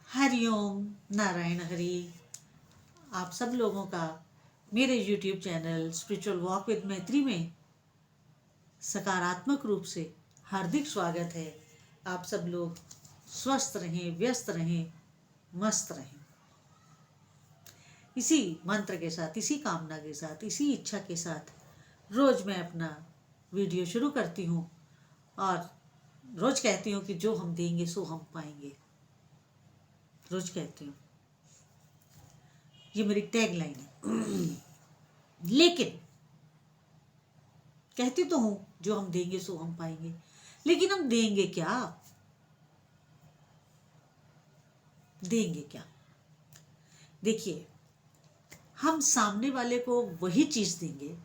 हरिओम नारायण हरि। आप सब लोगों का मेरे YouTube channel spiritual walk with मैत्री में सकारात्मक रूप से हार्दिक स्वागत है। आप सब लोग स्वस्थ रहें, व्यस्त रहें, मस्त रहें। इसी मंत्र के साथ, इसी कामना के साथ, इसी इच्छा के साथ रोज मैं अपना वीडियो शुरू करती हूँ और रोज कहती हूँ कि जो हम देंगे सो हम पाएंगे। रोज कहती हूँ, ये मेरी टैग लाइन है। लेकिन कहती तो हूं जो हम देंगे सो हम पाएंगे, लेकिन हम देंगे क्या? देंगे क्या? देखिए, हम सामने वाले को वही चीज देंगे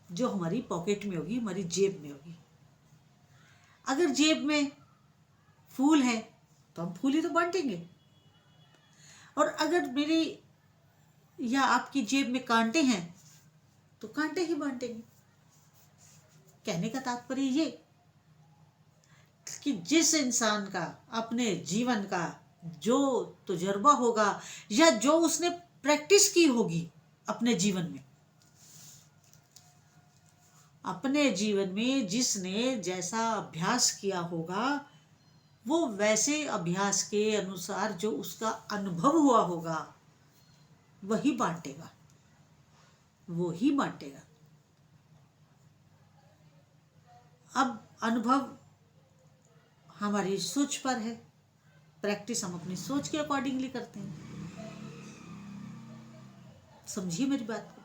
जो हमारी पॉकेट में होगी, हमारी जेब में होगी। अगर जेब में फूल है तो हम फूल ही तो बांटेंगे, और अगर मेरी या आपकी जेब में कांटे हैं तो कांटे ही बांटेंगे। कहने का तात्पर्य ये कि जिस इंसान का अपने जीवन का जो तजुर्बा होगा या जो उसने प्रैक्टिस की होगी अपने जीवन में जिसने जैसा अभ्यास किया होगा, वो वैसे अभ्यास के अनुसार जो उसका अनुभव हुआ होगा वही बांटेगा, वो ही बांटेगा। अब अनुभव हमारी सोच पर है, प्रैक्टिस हम अपनी सोच के अकॉर्डिंगली करते हैं। समझिए मेरी बात को।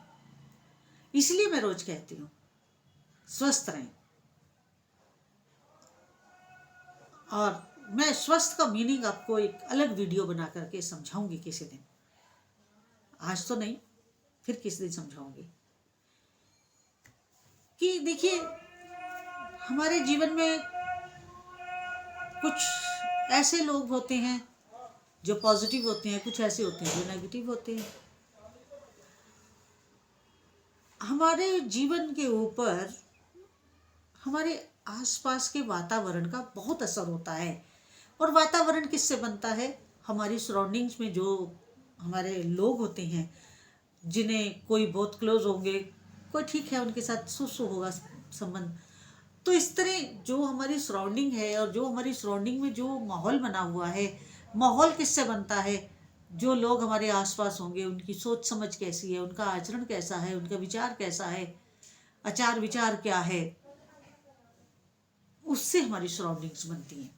इसलिए मैं रोज कहती हूँ स्वस्थ रहें। और मैं स्वस्थ का मीनिंग आपको एक अलग वीडियो बना करके समझाऊंगी किसी दिन। आज तो नहीं, फिर किसी दिन समझाऊंगी कि देखिए, हमारे जीवन में कुछ ऐसे लोग होते हैं जो पॉजिटिव होते हैं, कुछ ऐसे होते हैं जो नेगेटिव होते हैं। हमारे जीवन के ऊपर हमारे आसपास के वातावरण का बहुत असर होता है। और वातावरण किससे बनता है? हमारी सराउंडिंग्स में जो हमारे लोग होते हैं, जिन्हें कोई बहुत क्लोज होंगे, कोई ठीक है उनके साथ सु होगा संबंध। तो इस तरह जो हमारी सराउंडिंग है और जो हमारी सराउंडिंग में जो माहौल बना हुआ है, माहौल किससे बनता है? जो लोग हमारे आसपास होंगे उनकी सोच समझ कैसी है, उनका आचरण कैसा है, उनका विचार कैसा है, आचार विचार क्या है, उससे हमारी सराउंडिंग्स बनती हैं।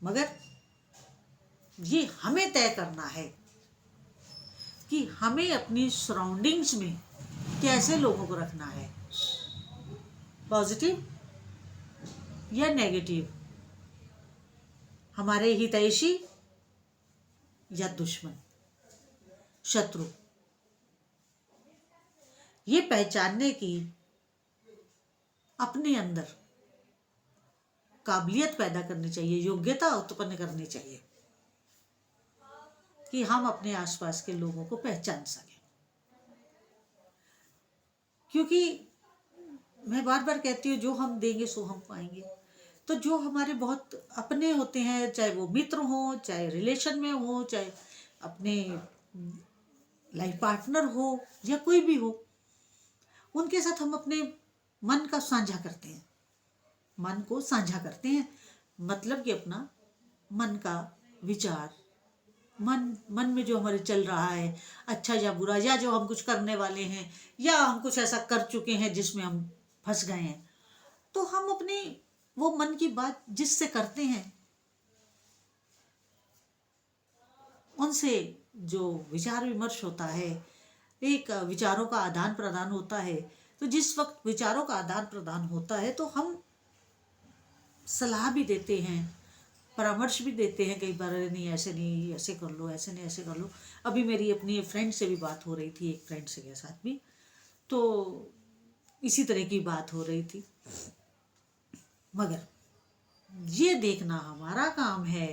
मगर ये हमें तय करना है कि हमें अपनी सराउंडिंग्स में कैसे लोगों को रखना है, पॉजिटिव या नेगेटिव, हमारे हितैषी या दुश्मन, शत्रु। ये पहचानने की अपने अंदर काबिलियत पैदा करनी चाहिए, योग्यता उत्पन्न करनी चाहिए कि हम अपने आसपास के लोगों को पहचान सकें। क्योंकि मैं बार बार कहती हूँ जो हम देंगे सो हम पाएंगे। तो जो हमारे बहुत अपने होते हैं, चाहे वो मित्र हो, चाहे रिलेशन में हो, चाहे अपने लाइफ पार्टनर हो या कोई भी हो, उनके साथ हम अपने मन का साझा करते हैं, मन को साझा करते हैं। मतलब कि अपना मन का विचार, मन में जो हमारे चल रहा है, अच्छा या बुरा, या जो हम कुछ करने वाले हैं, या हम कुछ ऐसा कर चुके हैं जिसमें हम फंस गए हैं, तो हम अपने वो मन की बात जिससे करते हैं, उनसे जो विचार विमर्श होता है, एक विचारों का आदान प्रदान होता है। तो जिस वक्त विचारों का आदान प्रदान होता है तो हम सलाह भी देते हैं, परामर्श भी देते हैं। कई बार नहीं ऐसे नहीं, ऐसे कर लो, ऐसे नहीं ऐसे कर लो। अभी मेरी अपनी फ्रेंड से भी बात हो रही थी, एक फ्रेंड से के साथ भी तो इसी तरह की बात हो रही थी। मगर ये देखना हमारा काम है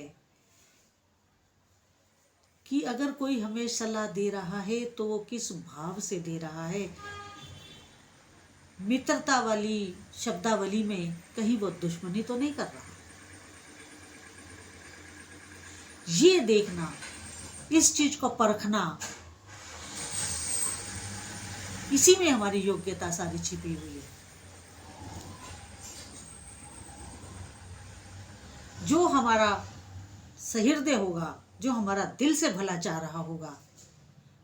कि अगर कोई हमें सलाह दे रहा है तो वो किस भाव से दे रहा है। मित्रता वाली शब्दावली में कहीं वो दुश्मनी तो नहीं कर रहा। ये देखना, इस चीज को परखना, इसी में हमारी योग्यता सारी छिपी हुई है। जो हमारा सहृदय होगा, जो हमारा दिल से भला चाह रहा होगा,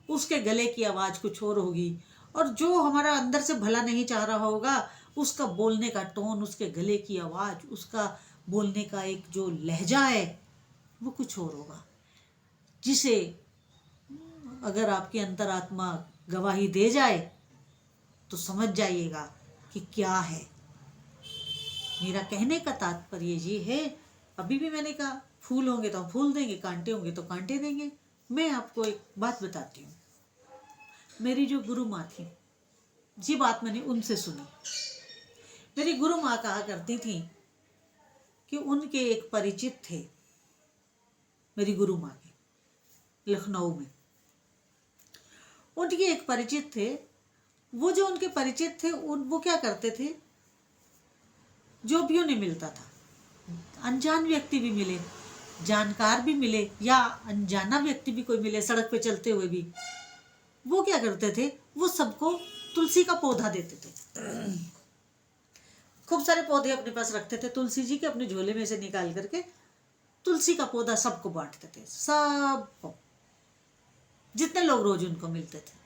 उसके गले की आवाज कुछ और होगी, और जो हमारा अंदर से भला नहीं चाह रहा होगा, उसका बोलने का टोन, उसके गले की आवाज, उसका बोलने का एक जो लहजा है, वो कुछ और होगा, जिसे अगर आपकी अंतरात्मा गवाही दे जाए तो समझ जाइएगा कि क्या है। मेरा कहने का तात्पर्य ये है, अभी भी मैंने कहा फूल होंगे तो हम फूल देंगे, कांटे होंगे तो कांटे देंगे। मैं आपको एक बात बताती हूँ। मेरी जो गुरु माँ थी, ये बात मैंने उनसे सुनी। मेरी गुरु माँ कहा करती थी कि उनके एक परिचित थे, मेरी गुरु माँ के, लखनऊ में उनके एक परिचित थे। वो जो उनके परिचित थे, वो क्या करते थे, जो भी उन्हें मिलता था, अनजान व्यक्ति भी मिले, जानकार भी मिले, या अनजाना व्यक्ति भी कोई मिले सड़क पे चलते हुए भी, वो क्या करते थे, वो सबको तुलसी का पौधा देते थे। खूब सारे पौधे अपने पास रखते थे तुलसी जी के, अपने झोले में से निकाल करके तुलसी का पौधा सबको बांटते थे, सबको, जितने लोग रोज उनको मिलते थे।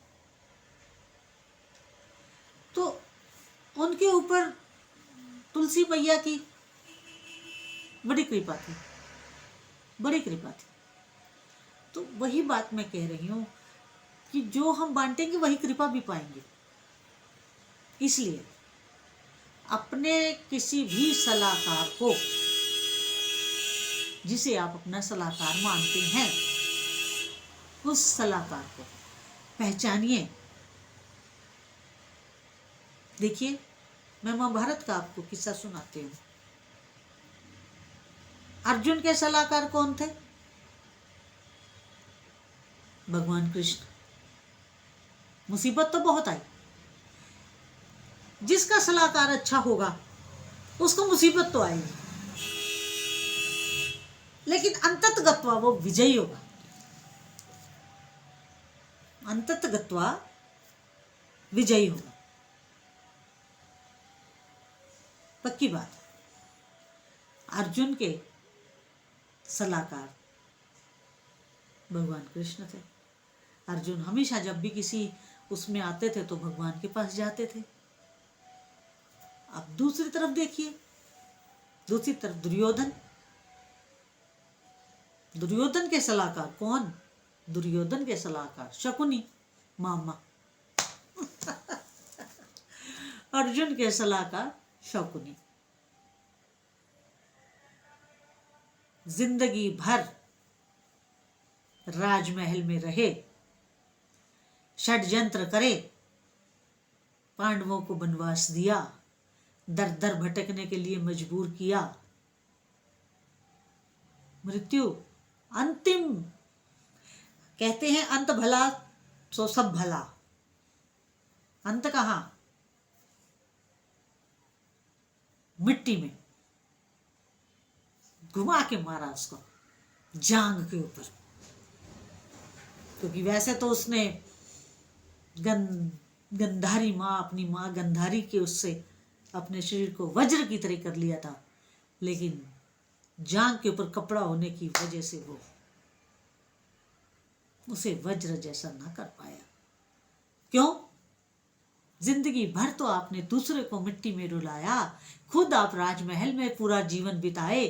तो उनके ऊपर तुलसी मैया की बड़ी कृपा थी, बड़ी कृपा थी। तो वही बात मैं कह रही हूँ कि जो हम बांटेंगे वही कृपा भी पाएंगे। इसलिए अपने किसी भी सलाहकार को, जिसे आप अपना सलाहकार मानते हैं, उस सलाहकार को पहचानिए। देखिए, मैं महाभारत का आपको किस्सा सुनाती हूँ। अर्जुन के सलाहकार कौन थे? भगवान कृष्ण। मुसीबत तो बहुत आई। जिसका सलाहकार अच्छा होगा उसको मुसीबत तो आएगी, लेकिन अंततगत्वा वो विजयी होगा। अंततगत्वा विजयी होगा, पक्की बात। अर्जुन के सलाहकार भगवान कृष्ण थे। अर्जुन हमेशा जब भी किसी उसमें आते थे तो भगवान के पास जाते थे। अब दूसरी तरफ देखिए, दूसरी तरफ दुर्योधन। दुर्योधन के सलाहकार कौन? दुर्योधन के सलाहकार शकुनी मामा। अर्जुन के सलाहकार शकुनी। जिंदगी भर राजमहल में रहे, षड्यंत्र करे, पांडवों को वनवास दिया, दर दर भटकने के लिए मजबूर किया। मृत्यु अंतिम, कहते हैं अंत भला सो सब भला। अंत कहाँ? मिट्टी में घुमा के मारा उसको जांग के ऊपर, क्योंकि वैसे तो उसने गंधारी माँ, अपनी माँ गंधारी के उससे अपने शरीर को वज्र की तरह कर लिया था, लेकिन जांग के ऊपर कपड़ा होने की वजह से वो उसे वज्र जैसा ना कर पाया। क्यों? जिंदगी भर तो आपने दूसरे को मिट्टी में रुलाया, खुद आप राजमहल में पूरा जीवन बिताए,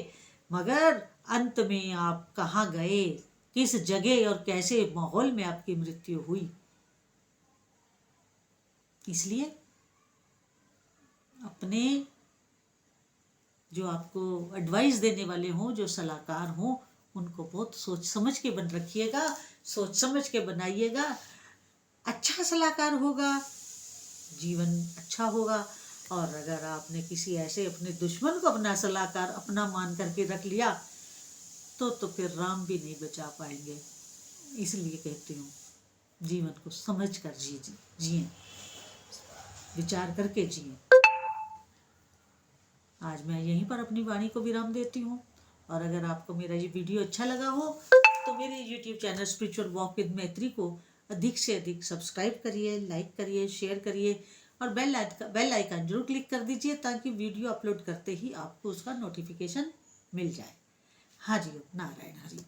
मगर अंत में आप कहाँ गए, किस जगह और कैसे माहौल में आपकी मृत्यु हुई। इसलिए अपने जो आपको एडवाइस देने वाले हों, जो सलाहकार हों, उनको बहुत सोच समझ के बन रखिएगा, सोच समझ के बनाइएगा। अच्छा सलाहकार होगा, जीवन अच्छा होगा। और अगर आपने किसी ऐसे अपने दुश्मन को अपना सलाहकार अपना मान करके रख लिया तो फिर राम भी नहीं बचा पाएंगे। इसलिए कहती हूँ, जीवन को समझ कर जिए, विचार करके जिए। आज मैं यहीं पर अपनी वाणी को विराम देती हूँ। और अगर आपको मेरा ये वीडियो अच्छा लगा हो तो मेरे YouTube channel spiritual walk with मैत्री को अधिक से अधिक सब्सक्राइब करिए, लाइक करिए, शेयर करिए और बेल आइकन जरूर क्लिक कर दीजिए ताकि वीडियो अपलोड करते ही आपको उसका नोटिफिकेशन मिल जाए। हाँ जी, नारायण हरि।